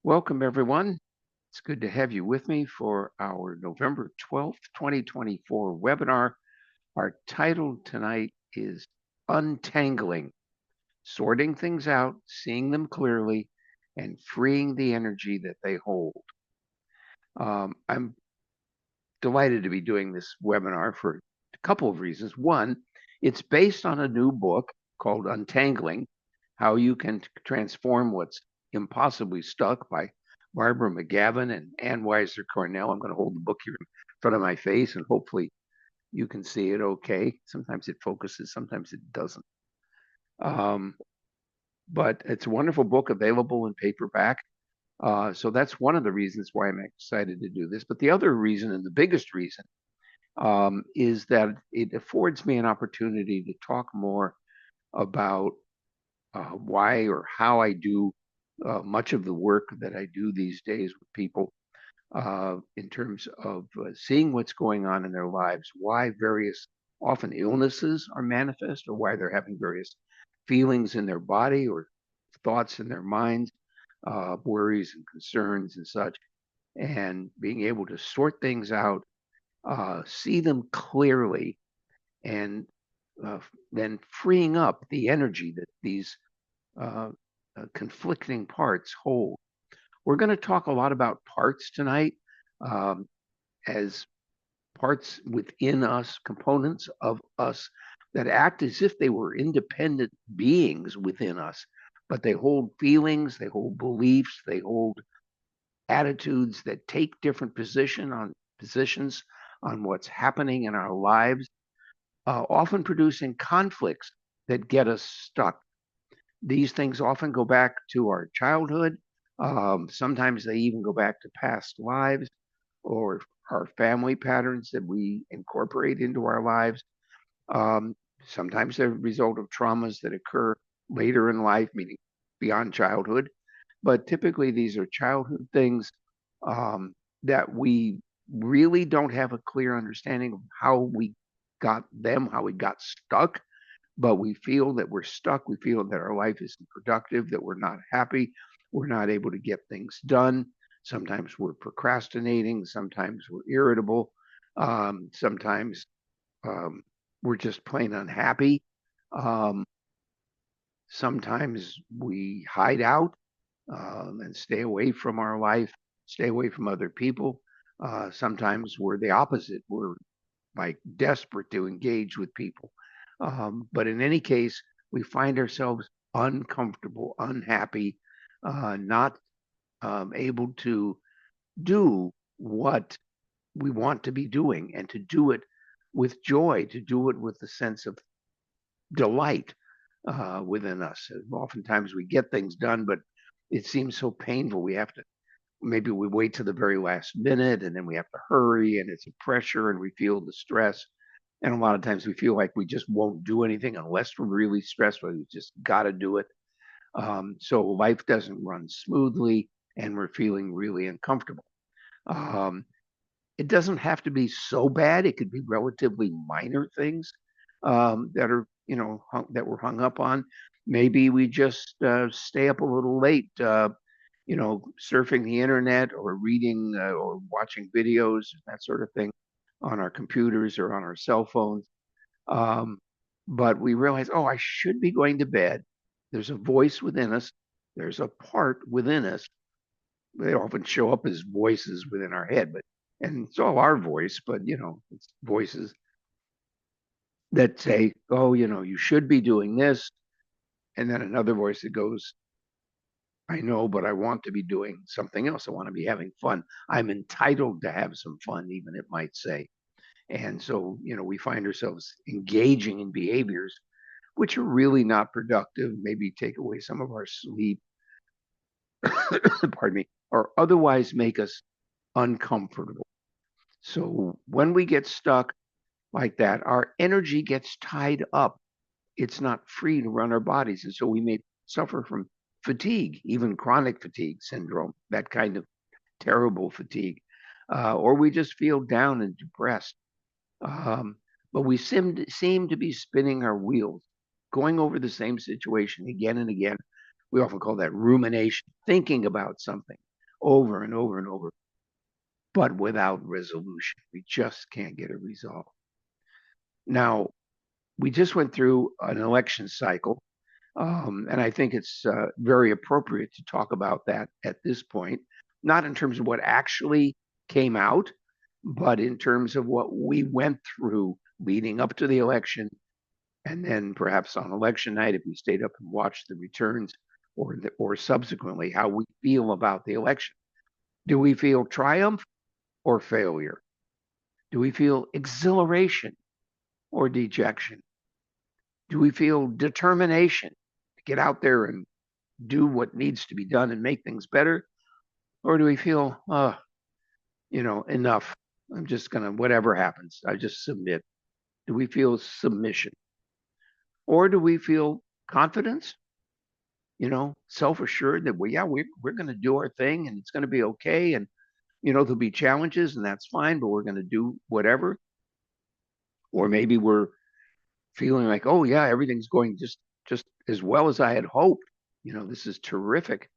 Welcome, everyone. It's good to have you with me for our November 12th, 2024 webinar. Our title tonight is Untangling, Sorting Things Out, Seeing Them Clearly, and Freeing the Energy that They Hold. I'm delighted to be doing this webinar for a couple of reasons. One, it's based on a new book called Untangling, How You Can Transform What's Impossibly Stuck by Barbara McGavin and Weiser, Cornell. I'm going to hold the book here in front of my face and hopefully you can see it okay. Sometimes it focuses, sometimes it doesn't. Um, but it's a wonderful book available in paperback. So that's one of the reasons why I'm excited to do this. But the other reason, and the biggest reason, is that it affords me an opportunity to talk more about why or how I do much of the work that I do these days with people in terms of seeing what's going on in their lives, why various often illnesses are manifest, or why they're having various feelings in their body or thoughts in their minds, worries and concerns and such, and being able to sort things out, see them clearly, and uh, then freeing up the energy that these uh, conflicting parts hold. We're going to talk a lot about parts tonight um, as parts within us, components of us that act as if they were independent beings within us, but they hold feelings, they hold beliefs, they hold attitudes that take different positions on what's happening in our lives, often producing conflicts that get us stuck. These things often go back to our childhood. Sometimes they even go back to past lives or our family patterns that we incorporate into our lives. Um, Sometimes they're a result of traumas that occur later in life, meaning beyond childhood. But typically, these are childhood things that we really don't have a clear understanding of how we got them, how we got stuck, but we feel that we're stuck. We feel that our life isn't productive, that we're not happy, we're not able to get things done. Sometimes we're procrastinating, sometimes we're irritable, sometimes um, we're just plain unhappy. Um, Sometimes we hide out and stay away from our life, stay away from other people. Sometimes we're the opposite. We're like desperate to engage with people. But in any case, we find ourselves uncomfortable, unhappy, not able to do what we want to be doing and to do it with joy, to do it with a sense of delight within us. Oftentimes we get things done, but it seems so painful. We have to, maybe we wait to the very last minute and then we have to hurry and it's a pressure and we feel the stress. And a lot of times we feel like we just won't do anything unless we're really stressed, but we just got to do it. So life doesn't run smoothly and we're feeling really uncomfortable. Um, it doesn't have to be so bad. It could be relatively minor things that are, that we're hung up on. Maybe we just stay up a little late, surfing the internet or reading or watching videos, that sort of thing on our computers or on our cell phones. Um, but we realize, oh, I should be going to bed. There's a voice within us. There's a part within us. They often show up as voices within our head, but and it's all our voice, but it's voices that say, oh, you should be doing this, and then another voice that goes, I know, but I want to be doing something else. I want to be having fun. I'm entitled to have some fun, even it might say. And so, we find ourselves engaging in behaviors which are really not productive, maybe take away some of our sleep, pardon me, or otherwise make us uncomfortable. So when we get stuck like that, our energy gets tied up. It's not free to run our bodies. And so we may suffer from fatigue, even chronic fatigue syndrome, that kind of terrible fatigue. Or we just feel down and depressed. Um, but we seem to be spinning our wheels, going over the same situation again and again. We often call that rumination, thinking about something. over and over and over, but without resolution. We just can't get a result. Now, we just went through an election cycle, and I think it's very appropriate to talk about that at this point, not in terms of what actually came out, but in terms of what we went through leading up to the election. And then perhaps on election night, if we stayed up and watched the returns, or subsequently, how we feel about the election. Do we feel triumph or failure? Do we feel exhilaration or dejection? Do we feel determination to get out there and do what needs to be done and make things better? Or do we feel, enough? I'm just going to, whatever happens, I just submit. Do we feel submission? Or do we feel confidence, self-assured that, well, yeah, we're going to do our thing and it's going to be okay. And, there'll be challenges and that's fine, but we're going to do whatever. Or maybe we're feeling like, oh yeah, everything's going just as well as I had hoped. This is terrific.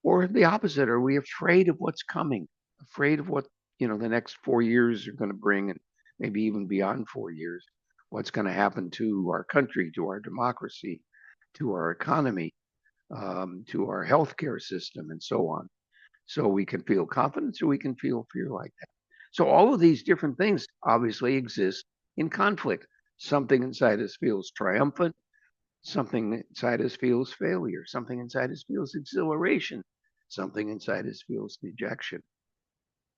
Or the opposite, are we afraid of what's coming? Afraid of what, the next 4 years are going to bring, and maybe even beyond 4 years, what's going to happen to our country, to our democracy, to our economy, to our healthcare system, and so on. So we can feel confidence or we can feel fear like that. So all of these different things obviously exist in conflict. Something inside us feels triumphant. Something inside us feels failure. Something inside us feels exhilaration. Something inside us feels dejection,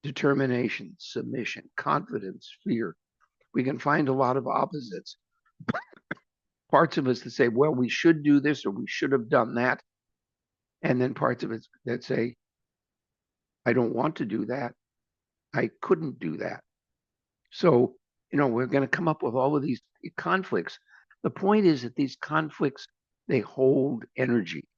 determination, submission, confidence, fear. We can find a lot of opposites. Parts of us that say, well, we should do this or we should have done that. And then parts of us that say, I don't want to do that. I couldn't do that. So, we're going to come up with all of these conflicts. The point is that these conflicts, they hold energy.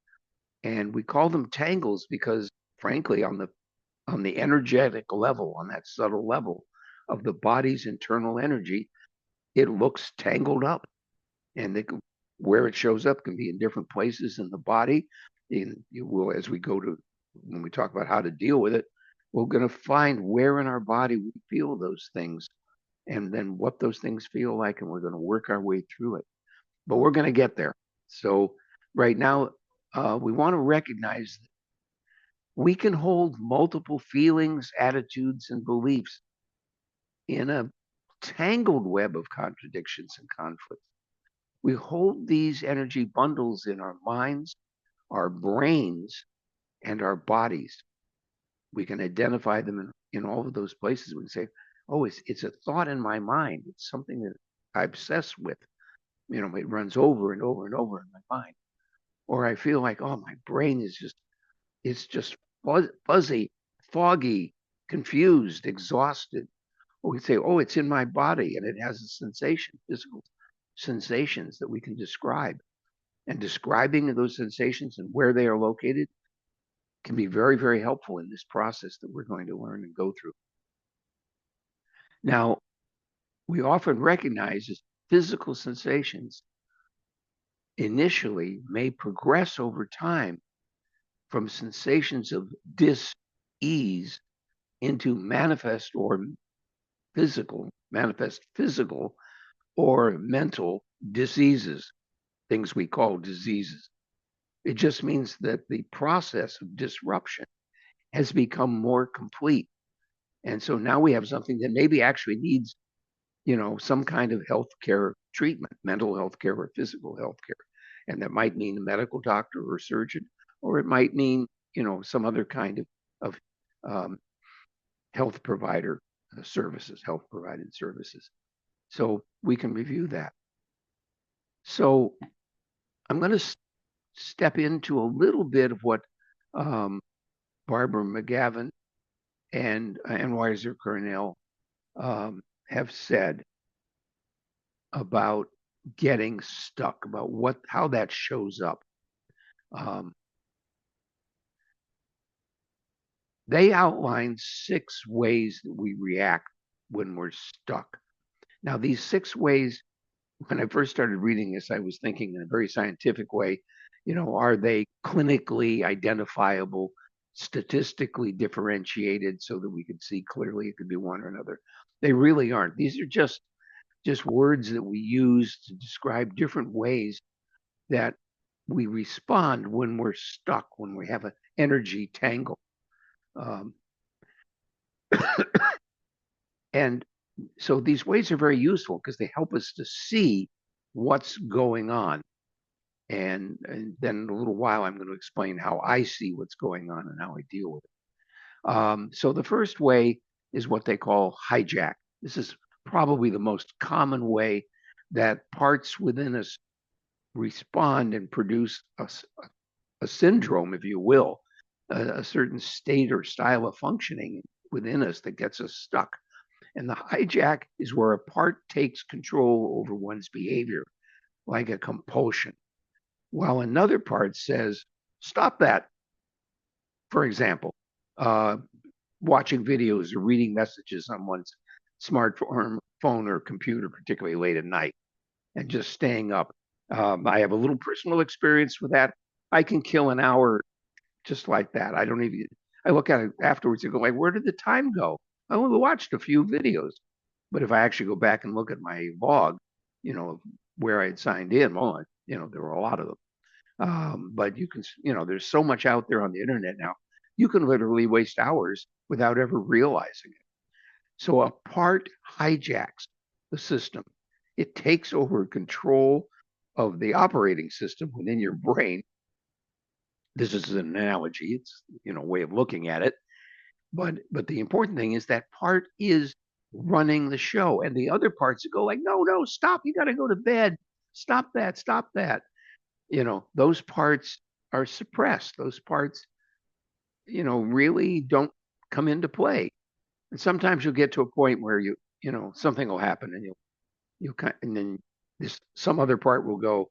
And we call them tangles because, frankly, on the energetic level, on that subtle level of the body's internal energy, it looks tangled up. And where it shows up can be in different places in the body. As we go to, when we talk about how to deal with it, we're going to find where in our body we feel those things and then what those things feel like. And we're going to work our way through it. But we're going to get there. So right now, we want to recognize that we can hold multiple feelings, attitudes, and beliefs in a tangled web of contradictions and conflicts. We hold these energy bundles in our minds, our brains, and our bodies. We can identify them in all of those places. We can say, oh, it's a thought in my mind. It's something that I obsess with. It runs over and over and over in my mind. Or I feel like, oh, my brain it's just fuzzy, foggy, confused, exhausted. Or we say, oh, it's in my body and it has a sensation, physical sensations that we can describe. And describing those sensations and where they are located can be very, very helpful in this process that we're going to learn and go through. Now, we often recognize that physical sensations initially may progress over time from sensations of dis-ease into manifest physical or mental diseases, things we call diseases. It just means that the process of disruption has become more complete. And so now we have something that maybe actually needs, some kind of healthcare treatment, mental health care or physical health care. And that might mean a medical doctor or surgeon, or it might mean, some other kind of health provider services, health provided services. So we can review that. So I'm going to step into a little bit of what Barbara McGavin and Weiser Cornell have said about getting stuck, about how that shows up. They outline 6 ways that we react when we're stuck. Now, these 6 ways, when I first started reading this, I was thinking in a very scientific way, are they clinically identifiable statistically differentiated so that we could see clearly it could be one or another. They really aren't. These are just words that we use to describe different ways that we respond when we're stuck, when we have an energy tangle. Um, and so these ways are very useful because they help us to see what's going on. And then in a little while, I'm going to explain how I see what's going on and how I deal with it. So the first way is what they call hijack. This is probably the most common way that parts within us respond and produce a syndrome, if you will, a certain state or style of functioning within us that gets us stuck. And the hijack is where a part takes control over one's behavior, like a compulsion, while another part says, stop that. For example, uh, watching videos or reading messages on one's smartphone or computer, particularly late at night, and just staying up. I have a little personal experience with that. I can kill an hour just like that. I don't even, I look at it afterwards and go, like, where did the time go? I only watched a few videos. But if I actually go back and look at my log, where I had signed in, well, there were a lot of them. But you can, there's so much out there on the internet now. You can literally waste hours without ever realizing it. So a part hijacks the system. It takes over control of the operating system within your brain. This is an analogy. It's, a way of looking at it. But the important thing is that part is running the show, and the other parts go like, no, no, stop! You got to go to bed. Stop that! Stop that! Those parts are suppressed. Those parts, really don't come into play. And sometimes you'll get to a point where something will happen, and and then some other part will go,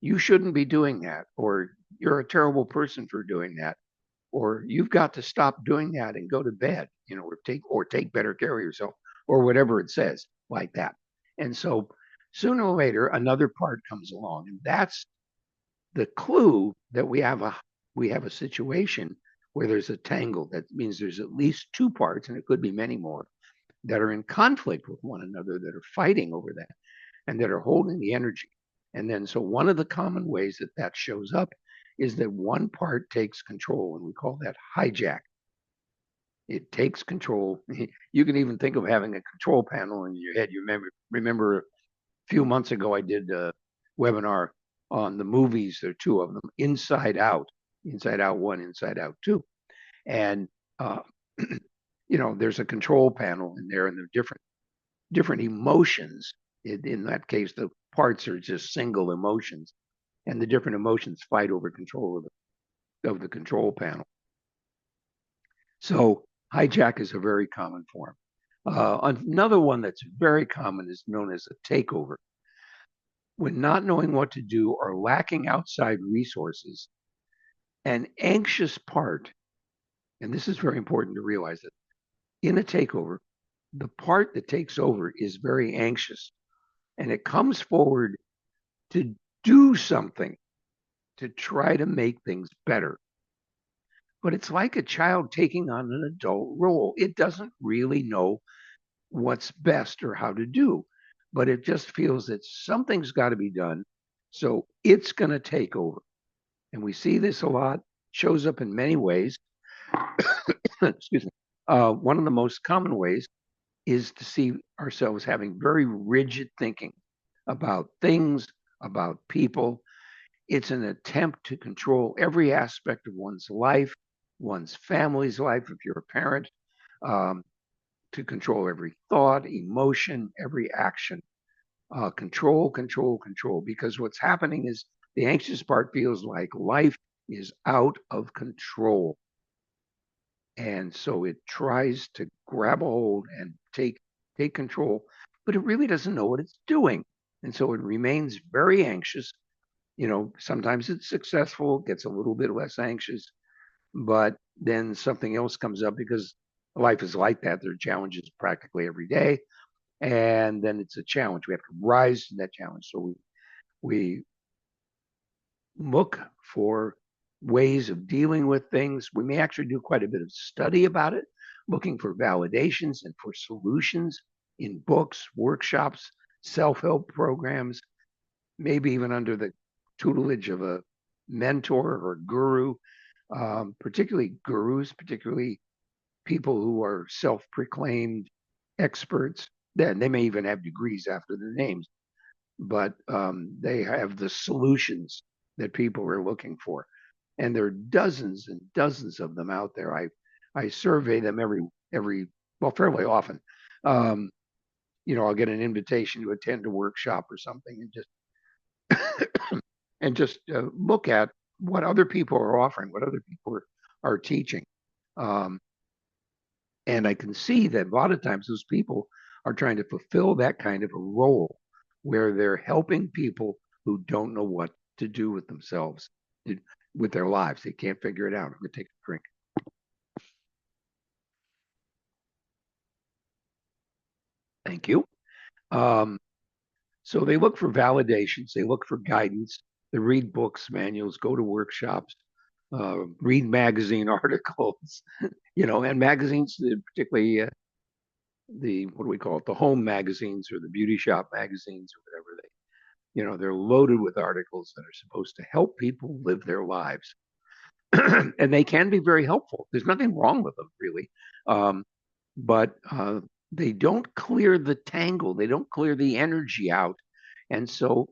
you shouldn't be doing that, or you're a terrible person for doing that, or you've got to stop doing that and go to bed, or take better care of yourself, or whatever it says like that. And so sooner or later, another part comes along, and that's the clue that we have a situation where there's a tangle. That means there's at least two parts, and it could be many more, that are in conflict with one another, that are fighting over that, and that are holding the energy. And then, so one of the common ways that that shows up is that one part takes control, and we call that hijack. It takes control. You can even think of having a control panel in your head. You remember a few months ago, I did a webinar on the movies. There are two of them, Inside Out, Inside Out 1, Inside Out 2. And, there's a control panel in there, and there are different emotions. In that case, the parts are just single emotions, and the different emotions fight over control of the control panel. So hijack is a very common form. Another one that's very common is known as a takeover. When not knowing what to do or lacking outside resources, an anxious part, and this is very important to realize that in a takeover, the part that takes over is very anxious, and it comes forward to do something to try to make things better. But it's like a child taking on an adult role. It doesn't really know what's best or how to do, but it just feels that something's got to be done. So it's going to take over. And we see this a lot, shows up in many ways. Excuse me. One of the most common ways is to see ourselves having very rigid thinking about things, about people. It's an attempt to control every aspect of one's life, one's family's life, if you're a parent, to control every thought, emotion, every action. Control, control, control. Because what's happening is the anxious part feels like life is out of control. And so it tries to grab a hold and take control, but it really doesn't know what it's doing. And so it remains very anxious. Sometimes it's successful, gets a little bit less anxious, but then something else comes up because life is like that. There are challenges practically every day. And then it's a challenge. We have to rise to that challenge. So we look for ways of dealing with things. We may actually do quite a bit of study about it, looking for validations and for solutions in books, workshops, self-help programs, maybe even under the tutelage of a mentor or guru, particularly gurus, particularly people who are self-proclaimed experts. Then they may even have degrees after their names, but they have the solutions that people are looking for. And there are dozens and dozens of them out there. I survey them every well, fairly often. Um, I'll get an invitation to attend a workshop or something, and just look at what other people are offering, what other people are teaching. Um, and I can see that a lot of times those people are trying to fulfill that kind of a role where they're helping people who don't know what to do with themselves, with their lives. They can't figure it out. I'm going to take a drink. Thank you. Um, so they look for validations, they look for guidance, they read books, manuals, go to workshops, read magazine articles, and magazines, particularly the what do we call it, the home magazines or the beauty shop magazines or whatever they're loaded with articles that are supposed to help people live their lives. And they can be very helpful. There's nothing wrong with them, really. Um, but they don't clear the tangle, they don't clear the energy out. And so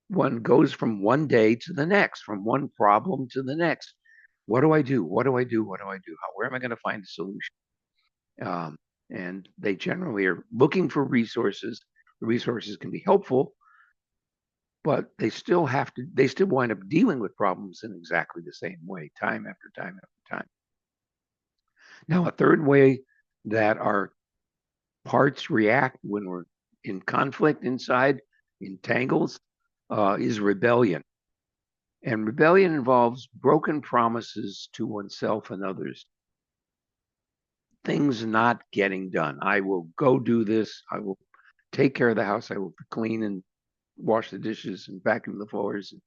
one goes from one day to the next, from one problem to the next. What do I do? What do I do? What do I do? Where am I going to find a solution? Um, and they generally are looking for resources. The resources can be helpful, but they still wind up dealing with problems in exactly the same way, time after time after time. Now, a third way that our parts react when we're in conflict inside, in tangles, is rebellion. And rebellion involves broken promises to oneself and others, things not getting done. I will go do this. I will take care of the house. I will clean and wash the dishes and vacuum the floors and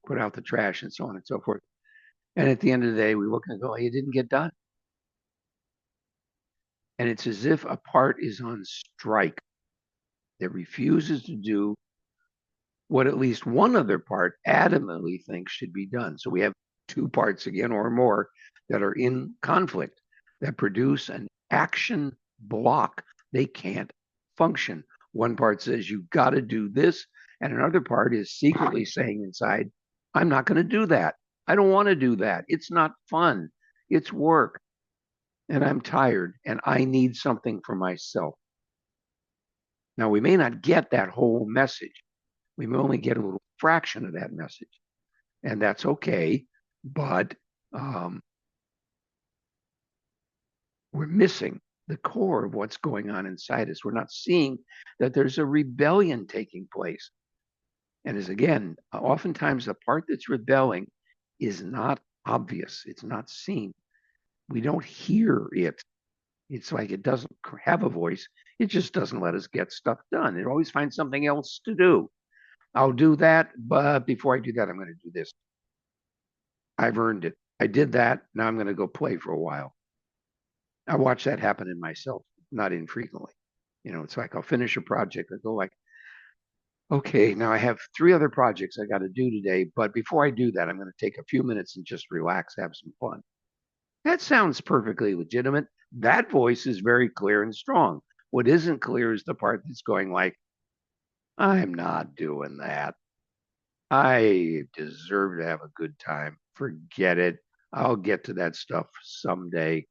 put out the trash and so on and so forth. And at the end of the day, we look and go, hey, it didn't get done. And it's as if a part is on strike that refuses to do what at least one other part adamantly thinks should be done. So we have two parts again or more that are in conflict that produce an action block. They can't function. One part says, you got to do this. And another part is secretly saying inside, I'm not going to do that. I don't want to do that. It's not fun. It's work. And I'm tired and I need something for myself. Now, we may not get that whole message. We may only get a little fraction of that message. And that's okay. But we're missing the core of what's going on inside us. We're not seeing that there's a rebellion taking place. And as again, oftentimes the part that's rebelling is not obvious, it's not seen. We don't hear it. It's like it doesn't have a voice. It just doesn't let us get stuff done. It always finds something else to do. I'll do that, but before I do that, I'm going to do this. I've earned it. I did that. Now I'm going to go play for a while. I watch that happen in myself, not infrequently. It's like I'll finish a project. I go like, okay, now I have three other projects I got to do today, but before I do that, I'm going to take a few minutes and just relax, have some fun. That sounds perfectly legitimate. That voice is very clear and strong. What isn't clear is the part that's going like, I'm not doing that. I deserve to have a good time. Forget it. I'll get to that stuff someday.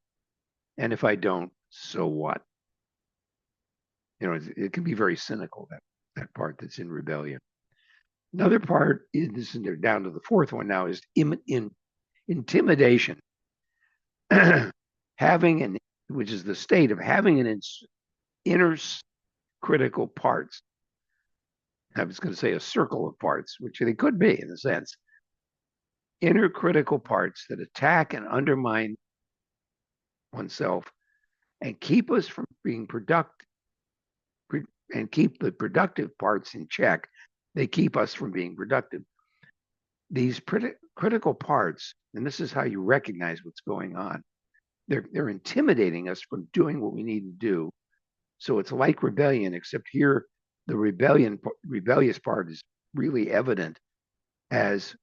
And if I don't, so what? It can be very cynical, that part that's in rebellion. Another part is, and they're down to the fourth one now, is intimidation. Which is the state of having an inner critical parts. I was going to say a circle of parts, which they could be in a sense. Inner critical parts that attack and undermine oneself and keep us from being productive and keep the productive parts in check. They keep us from being productive. These critical parts, and this is how you recognize what's going on. They're intimidating us from doing what we need to do. So it's like rebellion, except here the rebellious part is really evident as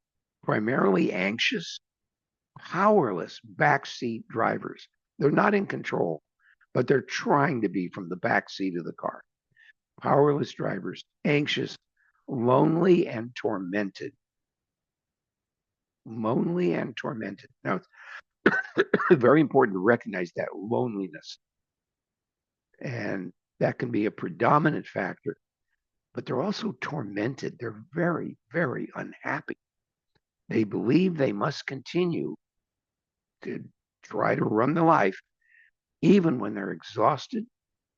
primarily anxious, powerless backseat drivers. They're not in control, but they're trying to be from the backseat of the car. Powerless drivers, anxious, lonely, and tormented. Lonely and tormented. Now, it's very important to recognize that loneliness. And that can be a predominant factor, but they're also tormented. They're very, very unhappy. They believe they must continue to try to run the life, even when they're exhausted,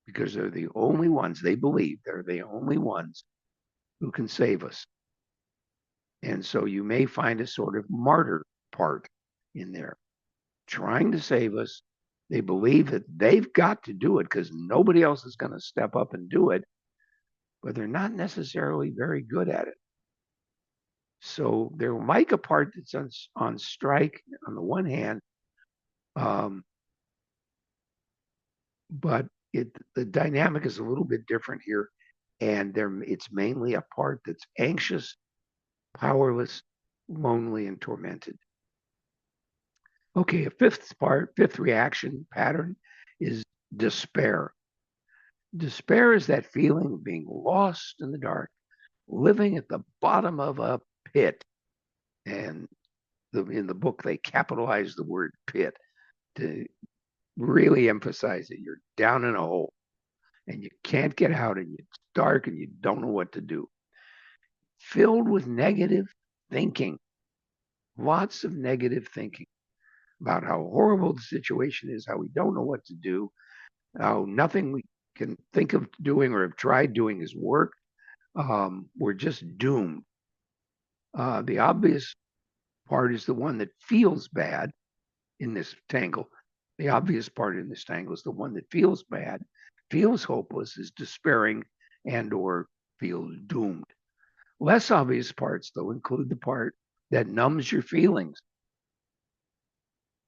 because they're the only ones, they believe they're the only ones who can save us. And so you may find a sort of martyr part in there, trying to save us. They believe that they've got to do it because nobody else is going to step up and do it, but they're not necessarily very good at it. So they're like a part that's on strike on the one hand, um, but the dynamic is a little bit different here, and it's mainly a part that's anxious, powerless, lonely, and tormented. Okay, a fifth reaction pattern is despair. Despair is that feeling of being lost in the dark, living at the bottom of a pit. And in the book, they capitalize the word pit to really emphasize that you're down in a hole and you can't get out and it's dark and you don't know what to do. Filled with negative thinking, lots of negative thinking about how horrible the situation is, how we don't know what to do, how nothing we can think of doing or have tried doing has worked. We're just doomed. The obvious part is the one that feels bad in this tangle. The obvious part in this tangle is the one that feels bad, feels hopeless, is despairing, and or feels doomed. Less obvious parts, though, include the part that numbs your feelings.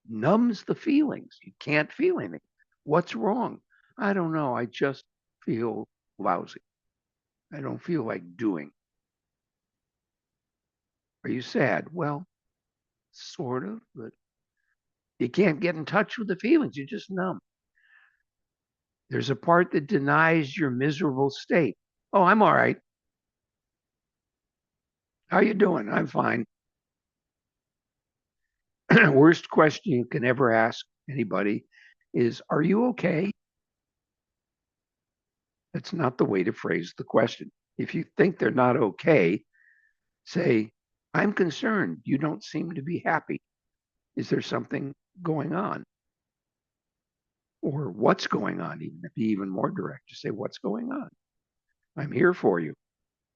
Numbs the feelings. You can't feel anything. What's wrong? I don't know. I just feel lousy. I don't feel like doing. Are you sad? Well, sort of, but you can't get in touch with the feelings. You're just numb. There's a part that denies your miserable state. Oh, I'm all right. How you doing? I'm fine. Worst question you can ever ask anybody is, are you okay? That's not the way to phrase the question. If you think they're not okay, say, I'm concerned. You don't seem to be happy. Is there something going on? Or what's going on? Even be even more direct. Just say, what's going on? I'm here for you.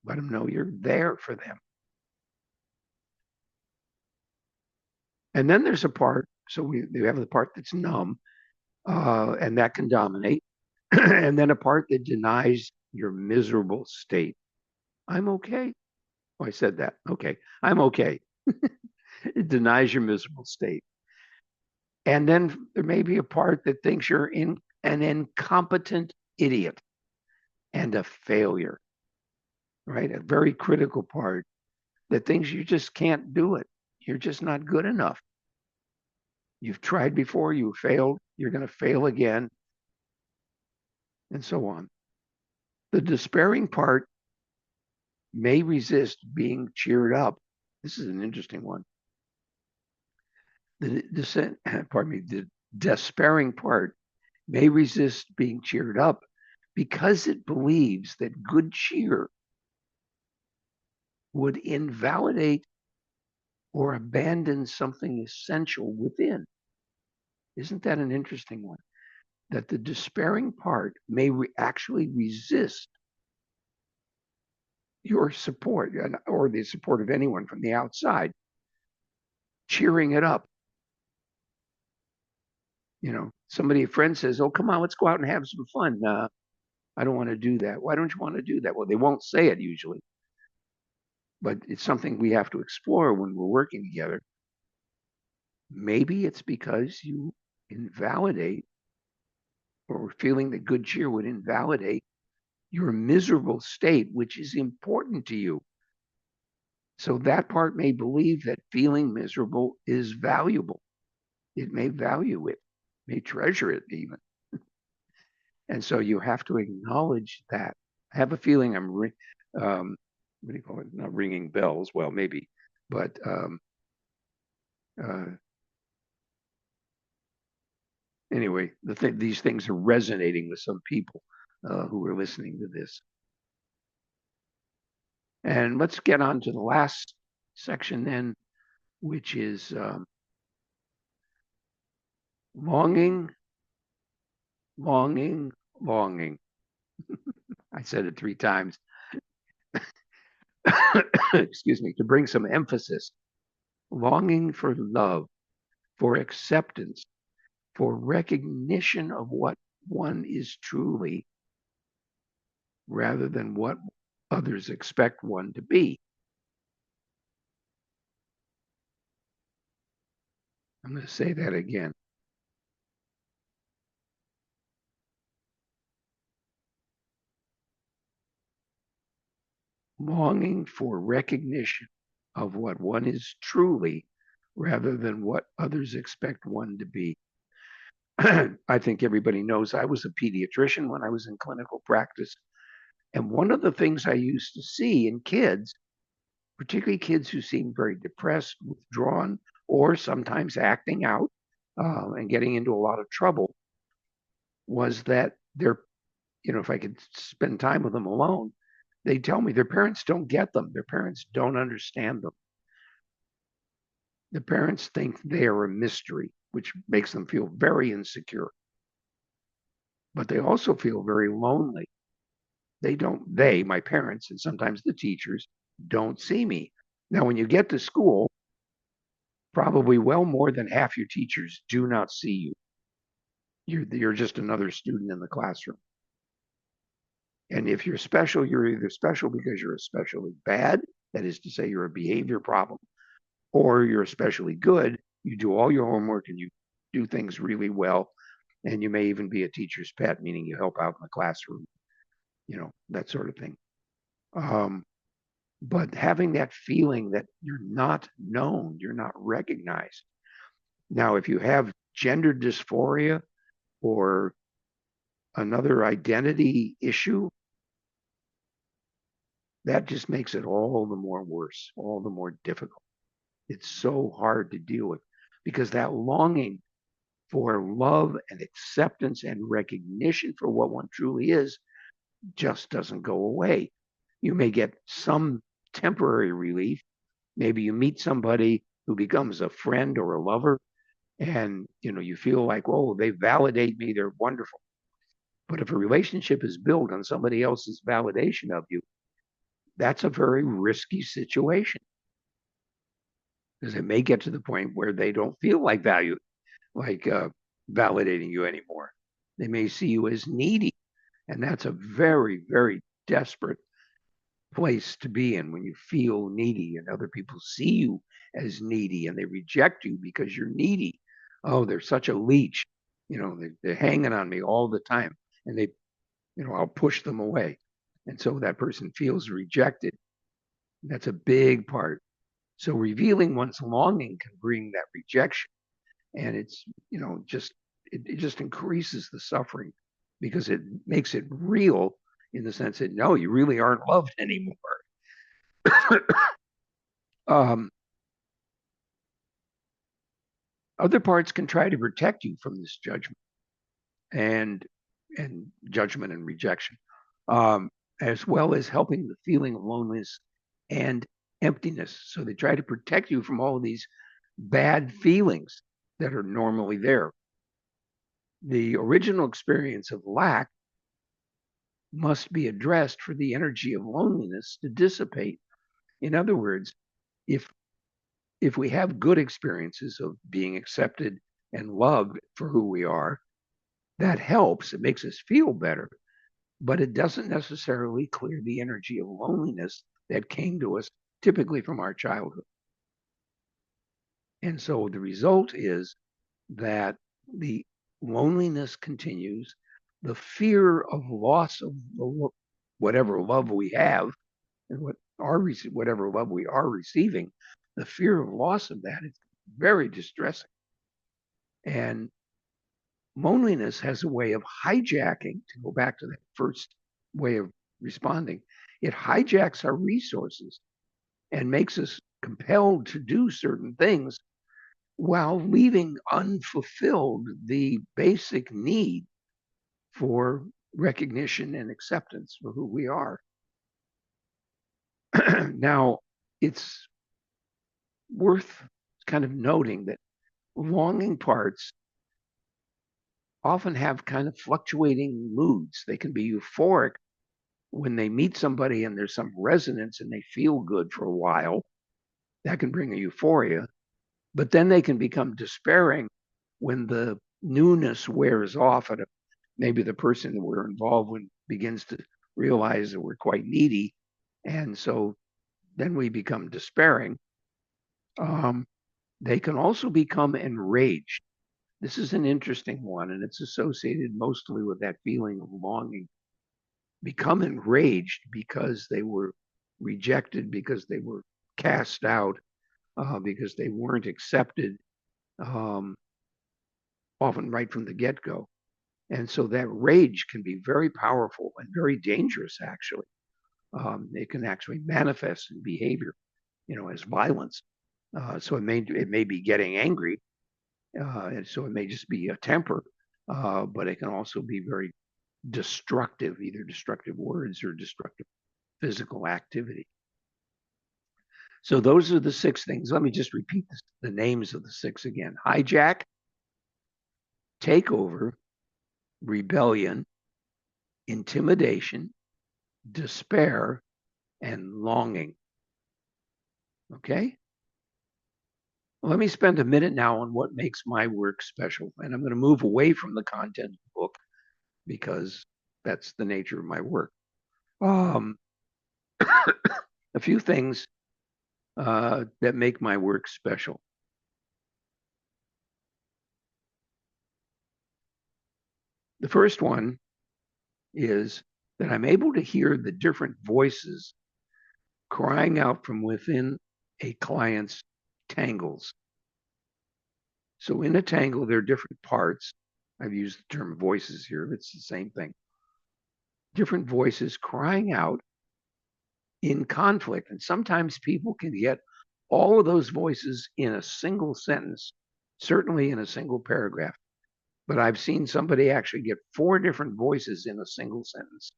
Let them know you're there for them. And then there's a part, so we have the part that's numb, and that can dominate. And then a part that denies your miserable state. I'm okay. Oh, I said that. Okay. I'm okay. It denies your miserable state. And then there may be a part that thinks you're an incompetent idiot and a failure, right? A very critical part that thinks you just can't do it. You're just not good enough. You've tried before, you failed, you're going to fail again, and so on. The despairing part may resist being cheered up. This is an interesting one. The despairing part may resist being cheered up because it believes that good cheer would invalidate or abandon something essential within. Isn't that an interesting one? That the despairing part may actually resist your support or the support of anyone from the outside, cheering it up. A friend says, oh, come on, let's go out and have some fun. I don't want to do that. Why don't you want to do that? Well, they won't say it usually. but it's something we have to explore when we're working together. Maybe it's because you invalidate, or feeling that good cheer would invalidate your miserable state, which is important to you. So that part may believe that feeling miserable is valuable. It may value it, may treasure it even. And so you have to acknowledge that. I have a feeling what do you call it? Not ringing bells. Well, maybe, but uh, anyway, these things are resonating with some people who are listening to this. And let's get on to the last section then, which is longing, longing, longing. I said it 3 times. Excuse me, to bring some emphasis. Longing for love, for acceptance, for recognition of what one is truly, rather than what others expect one to be. I'm going to say that again. Longing for recognition of what one is truly, rather than what others expect one to be. I think everybody knows I was a pediatrician when I was in clinical practice. And one of the things I used to see in kids, particularly kids who seemed very depressed, withdrawn, or sometimes acting out and getting into a lot of trouble, was that if I could spend time with them alone, they tell me their parents don't get them. Their parents don't understand them. The parents think they are a mystery, which makes them feel very insecure. But they also feel very lonely. My parents, and sometimes the teachers, don't see me. Now, when you get to school, probably well more than half your teachers do not see you. You're just another student in the classroom. And if you're special, you're either special because you're especially bad, that is to say, you're a behavior problem, or you're especially good. You do all your homework and you do things really well. And you may even be a teacher's pet, meaning you help out in the classroom, that sort of thing. But having that feeling that you're not known, you're not recognized. Now, if you have gender dysphoria or another identity issue, that just makes it all the more worse, all the more difficult. It's so hard to deal with because that longing for love and acceptance and recognition for what one truly is just doesn't go away. You may get some temporary relief. Maybe you meet somebody who becomes a friend or a lover, and you feel like, oh, they validate me, they're wonderful. But if a relationship is built on somebody else's validation of you, that's a very risky situation because it may get to the point where they don't feel like validating you anymore. They may see you as needy, and that's a very, very desperate place to be in when you feel needy and other people see you as needy and they reject you because you're needy. Oh, they're such a leech. They're hanging on me all the time, and I'll push them away. And so that person feels rejected. That's a big part. So revealing one's longing can bring that rejection. And it's, it just increases the suffering because it makes it real in the sense that, no, you really aren't loved anymore. um, Other parts can try to protect you from this judgment and judgment and rejection, as well as helping the feeling of loneliness and emptiness. So they try to protect you from all of these bad feelings that are normally there. The original experience of lack must be addressed for the energy of loneliness to dissipate. In other words, if we have good experiences of being accepted and loved for who we are, that helps. It makes us feel better, but it doesn't necessarily clear the energy of loneliness that came to us typically from our childhood. And so the result is that the loneliness continues, the fear of loss of whatever love we have and whatever love we are receiving, the fear of loss of that is very distressing. And loneliness has a way of hijacking, to go back to that first way of responding, it hijacks our resources and makes us compelled to do certain things while leaving unfulfilled the basic need for recognition and acceptance for who we are. Now, it's worth kind of noting that longing parts often have kind of fluctuating moods. They can be euphoric when they meet somebody and there's some resonance and they feel good for a while. That can bring a euphoria. But then they can become despairing when the newness wears off and maybe the person that we're involved with begins to realize that we're quite needy. And so then we become despairing. They can also become enraged. This is an interesting one, and it's associated mostly with that feeling of longing. Become enraged because they were rejected, because they were cast out, because they weren't accepted, often right from the get go. And so that rage can be very powerful and very dangerous, actually. It can actually manifest in behavior, as violence. So it may be getting angry, and so it may just be a temper, but it can also be very destructive, either destructive words or destructive physical activity. So those are the 6 things. Let me just repeat the names of the 6 again: hijack, takeover, rebellion, intimidation, despair, and longing. Okay? Well, let me spend a minute now on what makes my work special. And I'm going to move away from the content of the book because that's the nature of my work. A few things that make my work special. The first one is that I'm able to hear the different voices crying out from within a client's tangles. So in a tangle, there are different parts. I've used the term voices here, but it's the same thing. Different voices crying out in conflict. And sometimes people can get all of those voices in a single sentence, certainly in a single paragraph. But I've seen somebody actually get 4 different voices in a single sentence.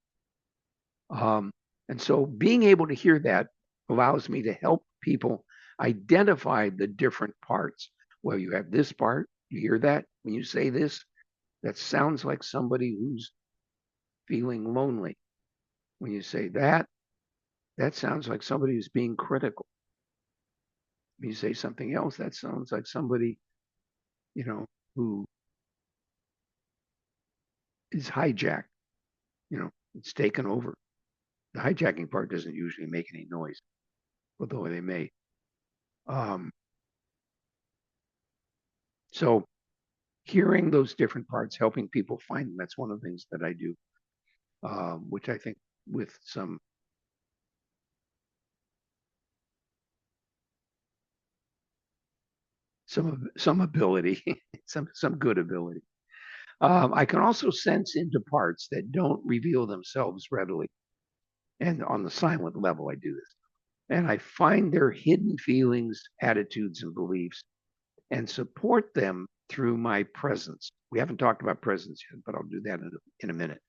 And so being able to hear that allows me to help people identify the different parts. Well, you have this part, you hear that when you say this, that sounds like somebody who's feeling lonely. When you say that, that sounds like somebody who's being critical. When you say something else, that sounds like somebody, who is hijacked, it's taken over. The hijacking part doesn't usually make any noise, although they may. So hearing those different parts, helping people find them, that's one of the things that I do, which I think with some ability, some good ability. I can also sense into parts that don't reveal themselves readily. And on the silent level, I do this. And I find their hidden feelings, attitudes, and beliefs and support them through my presence. We haven't talked about presence yet, but I'll do that in a minute.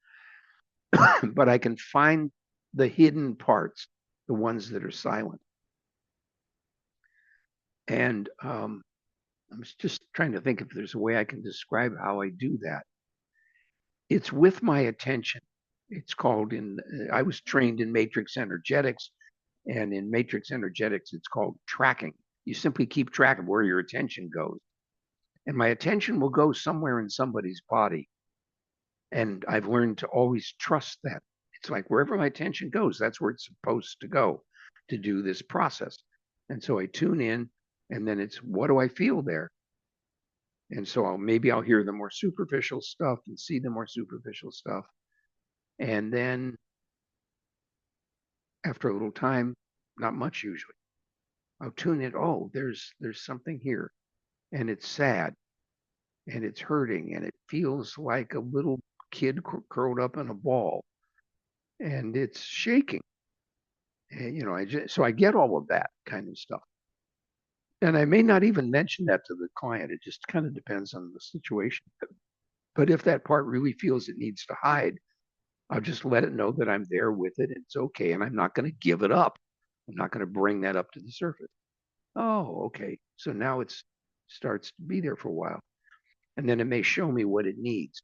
But I can find the hidden parts, the ones that are silent. And I'm just trying to think if there's a way I can describe how I do that. It's with my attention. It's called I was trained in matrix energetics, and in matrix energetics, it's called tracking. You simply keep track of where your attention goes. And my attention will go somewhere in somebody's body. And I've learned to always trust that. It's like wherever my attention goes, that's where it's supposed to go. to do this process. And so I tune in, and then it's what do I feel there? And so maybe I'll hear the more superficial stuff and see the more superficial stuff. And then after a little time, not much usually, I'll tune in. Oh, there's something here, and it's sad, and it's hurting, and it feels like a little kid curled up in a ball, and it's shaking. And, so I get all of that kind of stuff. And I may not even mention that to the client. It just kind of depends on the situation. But if that part really feels it needs to hide, I'll just let it know that I'm there with it. It's okay. And I'm not going to give it up. I'm not going to bring that up to the surface. Oh, okay. So now it starts to be there for a while. And then it may show me what it needs.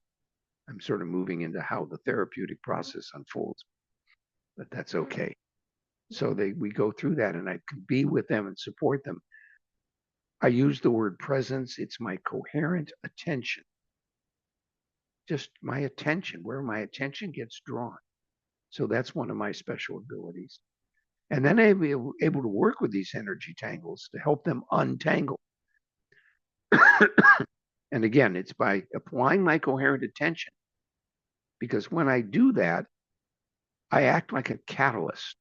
I'm sort of moving into how the therapeutic process unfolds, but that's okay. So we go through that, and I can be with them and support them. I use the word presence. It's my coherent attention, just my attention, where my attention gets drawn. So that's one of my special abilities. And then I'm able to work with these energy tangles to help them untangle. And again, it's by applying my coherent attention, because when I do that, I act like a catalyst.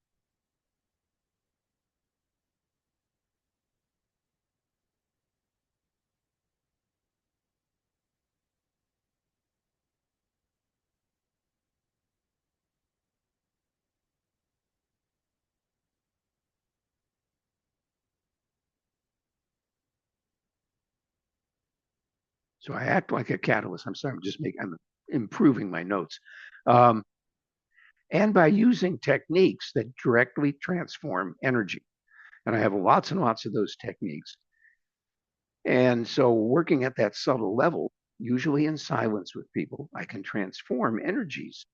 So I act like a catalyst. I'm sorry, I'm improving my notes. Um, and by using techniques that directly transform energy. And I have lots and lots of those techniques. And so working at that subtle level, usually in silence with people, I can transform energies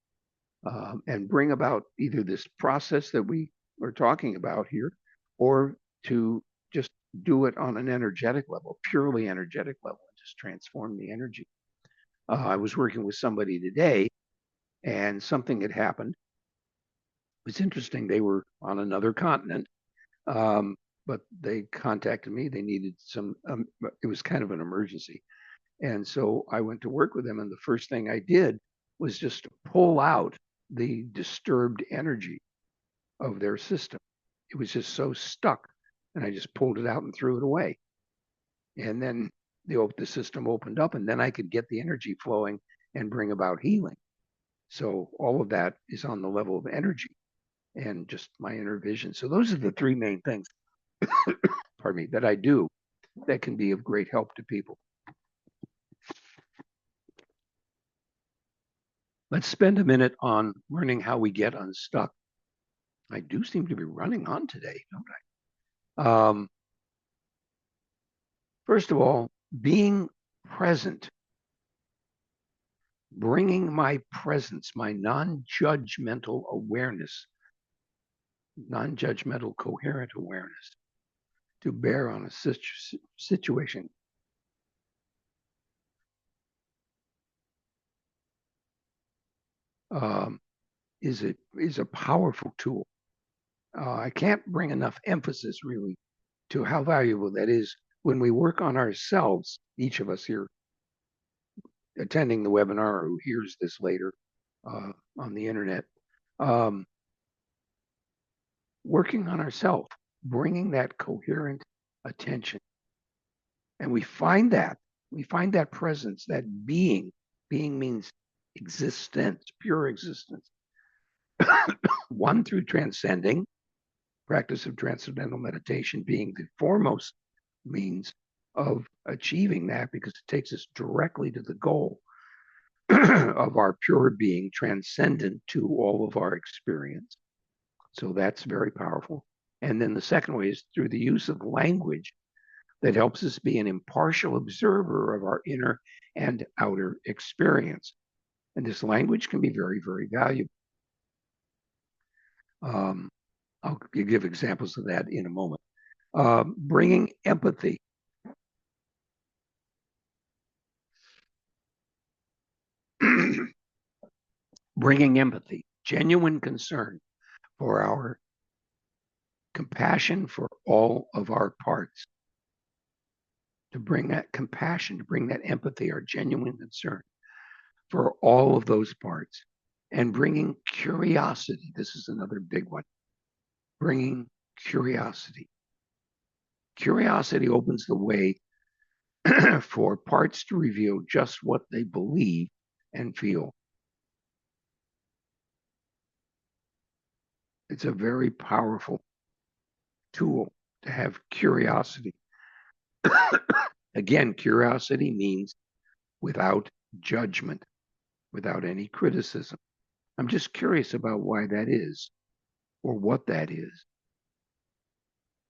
and bring about either this process that we are talking about here, or to just do it on an energetic level, purely energetic level, and just transform the energy. I was working with somebody today, and something had happened. It was interesting. They were on another continent, um, but they contacted me. They needed some. It was kind of an emergency, and so I went to work with them. And the first thing I did was just to pull out the disturbed energy of their system. It was just so stuck, and I just pulled it out and threw it away. And then the system opened up, and then I could get the energy flowing and bring about healing. So all of that is on the level of energy and just my inner vision. So those are the three main things, pardon me, that I do that can be of great help to people. Let's spend a minute on learning how we get unstuck. I do seem to be running on today, don't I? First of all, being present, bringing my presence, my non-judgmental awareness, non-judgmental coherent awareness to bear on a situation um, is a powerful tool. I can't bring enough emphasis really to how valuable that is when we work on ourselves. Each of us here attending the webinar, or who hears this later on the internet, um, working on ourselves, bringing that coherent attention, and we find that presence, that being. Being means existence, pure existence. One, through transcending, practice of transcendental meditation being the foremost means of achieving that, because it takes us directly to the goal of our pure being, transcendent to all of our experience. So that's very powerful. And then the second way is through the use of language that helps us be an impartial observer of our inner and outer experience. And this language can be very, very valuable. I'll give examples of that in a moment. Bringing empathy. Bringing empathy, genuine concern for our compassion for all of our parts, to bring that compassion, to bring that empathy, our genuine concern for all of those parts, and bringing curiosity. This is another big one. Bringing curiosity. Curiosity opens the way for parts to reveal just what they believe and feel. It's a very powerful tool to have curiosity. Again, curiosity means without judgment, without any criticism. I'm just curious about why that is or what that is,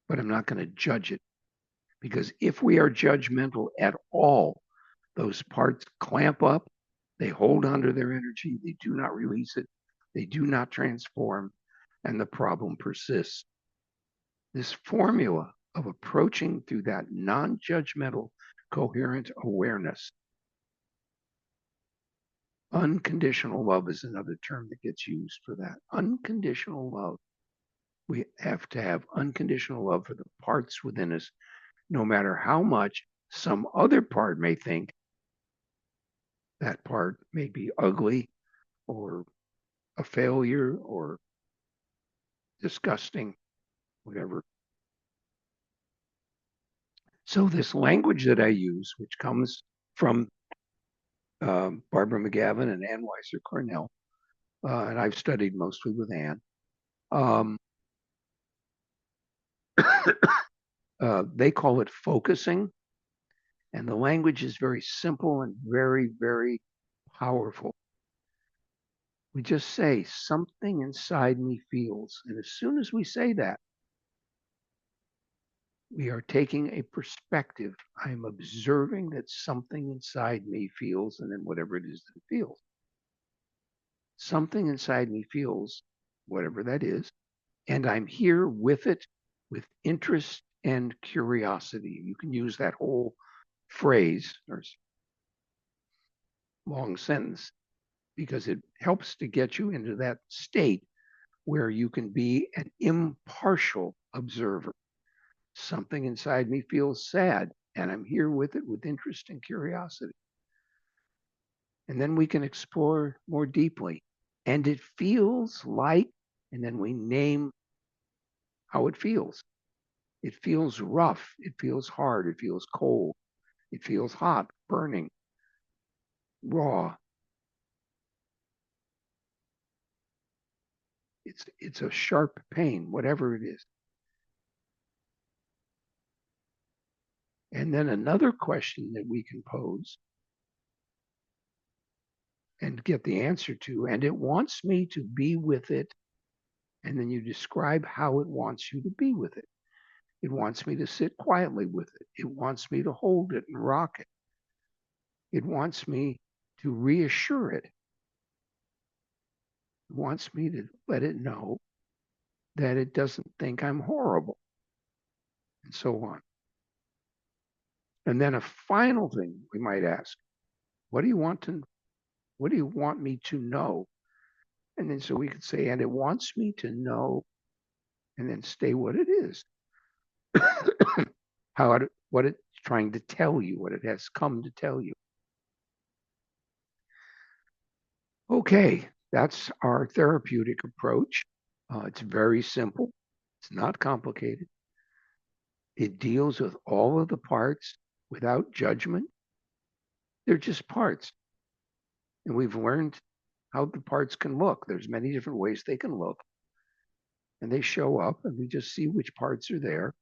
but I'm not going to judge it, because if we are judgmental at all, those parts clamp up, they hold onto their energy, they do not release it, they do not transform, and the problem persists. This formula of approaching through that non-judgmental, coherent awareness. Unconditional love is another term that gets used for that. Unconditional love. We have to have unconditional love for the parts within us, no matter how much some other part may think that part may be ugly or a failure or disgusting, whatever. So this language that I use, which comes from Barbara McGavin and Ann Weiser, Cornell, and I've studied mostly with Ann. They call it focusing, and the language is very simple and very, very powerful. We just say, something inside me feels. And as soon as we say that, we are taking a perspective. I'm observing that something inside me feels, and then whatever it is that it feels. Something inside me feels, whatever that is, and I'm here with it with interest and curiosity. You can use that whole phrase or long sentence because it helps to get you into that state where you can be an impartial observer. Something inside me feels sad, and I'm here with it with interest and curiosity. And then we can explore more deeply. And it feels like, and then we name how it feels. It feels rough. It feels hard. It feels cold. It feels hot, burning, raw. It's a sharp pain, whatever it is. And then another question that we can pose and get the answer to, and it wants me to be with it. And then you describe how it wants you to be with it. It wants me to sit quietly with it. It wants me to hold it and rock it. It wants me to reassure it. It wants me to let it know that it doesn't think I'm horrible, and so on. And then a final thing we might ask, what do you want me to know? And then so we could say, and it wants me to know, and then stay what it is. What it's trying to tell you, what it has come to tell you. Okay, that's our therapeutic approach. It's very simple. It's not complicated. It deals with all of the parts without judgment. They're just parts. And we've learned how the parts can look. There's many different ways they can look. And they show up, and we just see which parts are there,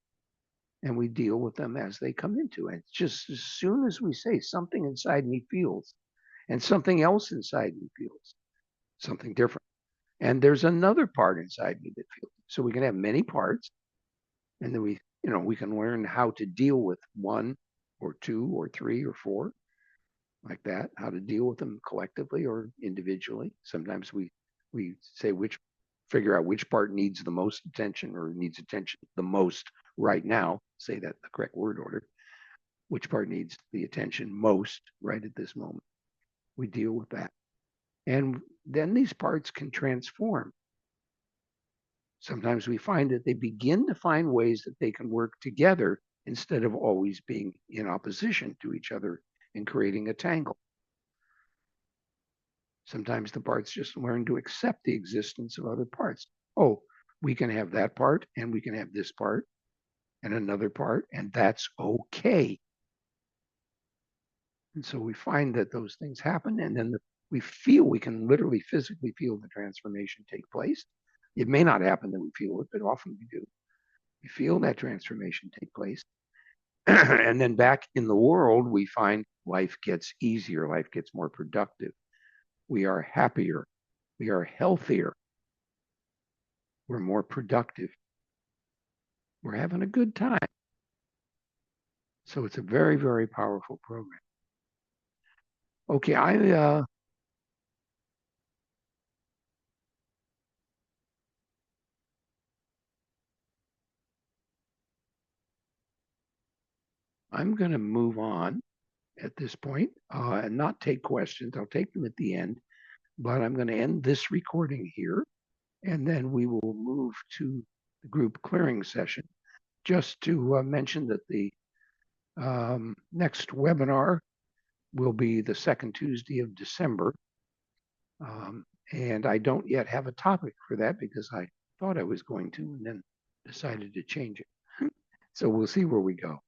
and we deal with them as they come into it. It's just as soon as we say something inside me feels, and something else inside me feels, something different. And there's another part inside me that feels. So we can have many parts, and then we can learn how to deal with one or two or three or four, like that, how to deal with them collectively or individually. Sometimes we say figure out which part needs the most attention or needs attention the most right now, say that the correct word order, which part needs the attention most right at this moment. We deal with that. And then these parts can transform. Sometimes we find that they begin to find ways that they can work together instead of always being in opposition to each other and creating a tangle. Sometimes the parts just learn to accept the existence of other parts. Oh, we can have that part and we can have this part and another part, and that's okay. And so we find that those things happen, and then we can literally physically feel the transformation take place. It may not happen that we feel it, but often we do. We feel that transformation take place. And then back in the world, we find life gets easier, life gets more productive. We are happier, we are healthier, we're more productive, we're having a good time. So it's a very, very powerful program. Okay, I'm going to move on at this point and not take questions. I'll take them at the end, but I'm going to end this recording here, and then we will move to the group clearing session. Just to mention that the next webinar will be the second Tuesday of December. And I don't yet have a topic for that because I thought I was going to and then decided to change it. So we'll see where we go.